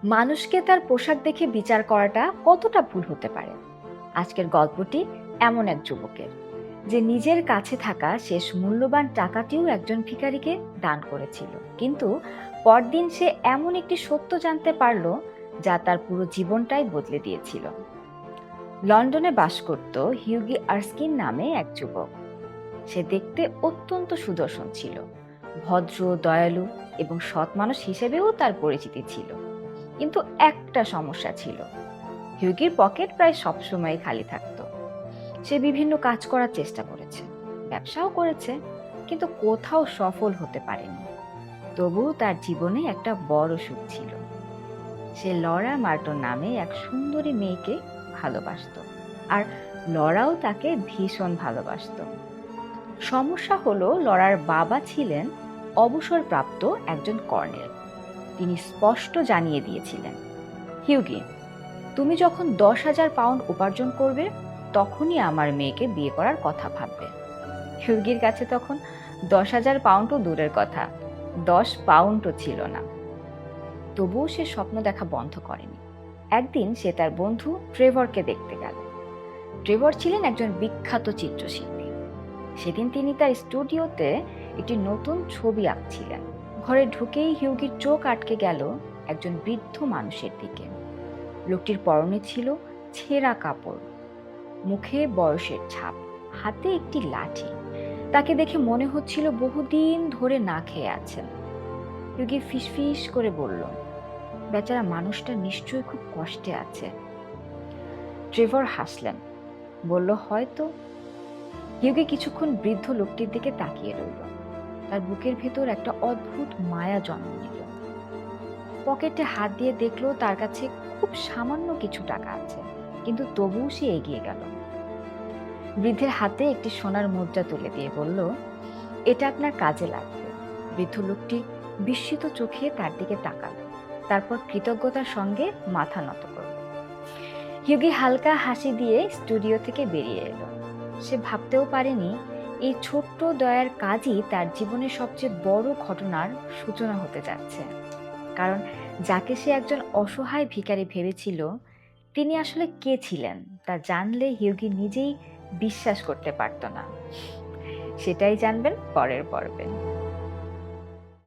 মানুষকে তার পোশাক দেখে বিচার করাটা কতটা ভুল হতে পারে? আজকের গল্পটি এমন এক যুবকের, যে নিজের কাছে থাকা শেষ মূল্যবান টাকাটিও একজন ভিখারিকে দান করেছিল, কিন্তু পরদিন সে এমন একটি সত্য জানতে পারল যা তার পুরো জীবনটাই বদলে দিয়েছিল। লন্ডনে বাস করত হিউগি আর্স্কিন নামে এক যুবক। সে দেখতে অত্যন্ত সুদর্শন ছিল, ভদ্র, দয়ালু এবং সৎ মানুষ হিসেবেও তার পরিচিতি ছিল। কিন্তু একটা সমস্যা ছিল, হিউগির পকেট প্রায় সবসময় খালি থাকতো। সে বিভিন্ন কাজ করার চেষ্টা করেছে, ব্যবসাও করেছে, কিন্তু কোথাও সফল হতে পারেনি। তবুও তার জীবনে একটা বড় সুখ ছিল। সে লরা মার্টন নামে এক সুন্দরী মেয়েকে ভালোবাসতো, আর লরাও তাকে ভীষণ ভালোবাসতো। সমস্যা হলো, লরার বাবা ছিলেন অবসরপ্রাপ্ত একজন কর্নেল। তিনি স্পষ্ট জানিয়ে দিয়েছিলেন, হিউগি, তুমি যখন 10,000 পাউন্ড উপার্জন করবে তখনই আমার মেয়েকে বিয়ে করার কথা ভাববে। হিউগির কাছে তখন 10,000 পাউন্ডও দূরের কথা, 10 পাউন্ডও ছিল না। তবুও সে স্বপ্ন দেখা বন্ধ করেনি। একদিন সে তার বন্ধু ট্রেভরকে দেখতে গেল। ট্রেভর ছিলেন একজন বিখ্যাত চিত্রশিল্পী। সেদিন তিনি তার স্টুডিওতে একটি নতুন ছবি আঁকছিলেন। ঘরে ঢুকেই হিউগির চোখ আটকে গেল একজন বৃদ্ধ মানুষের দিকে। লোকটির পরনে ছিল ছেঁড়া কাপড়, মুখে বয়সের ছাপ, হাতে একটি লাঠি। তাকে দেখে মনে হচ্ছিল বহুদিন ধরে না খেয়ে আছেন। হিউগি ফিসফিস করে বলল, বেচারা মানুষটা নিশ্চয়ই খুব কষ্টে আছে। ট্রেভর হাসলেন, বলল, হয়তো। হিউগি কিছুক্ষণ বৃদ্ধ লোকটির দিকে তাকিয়ে রইল। তার বুকের ভেতর একটা অদ্ভুত মায়া জন্ম নিল। পকেটে হাত দিয়ে দেখলো তার কাছে খুব সামান্য কিছু টাকা আছে, কিন্তু তবুও সে এগিয়ে গেল। বৃদ্ধের হাতে একটি সোনার মুদ্রা তুলে দিয়ে বলল, এটা আপনার কাজে লাগবে। বৃদ্ধ লোকটি বিস্মিত চোখে তার দিকে তাকাল, তারপর কৃতজ্ঞতার সঙ্গে মাথা নত করল। হিউগি হালকা হাসি দিয়ে স্টুডিও থেকে বেরিয়ে এলো। সে ভাবতেও পারেনি এই ছোট্ট দয়ার কাজই তার জীবনের সবচেয়ে বড় ঘটনার সূচনা হতে যাচ্ছে। কারণ যাকে সে একজন অসহায় ভিখারি ভেবেছিল, তিনি আসলে কে ছিলেন তা জানলে হিউগি নিজেই বিশ্বাস করতে পারত না। সেটাই জানবেন পরের পর্বে।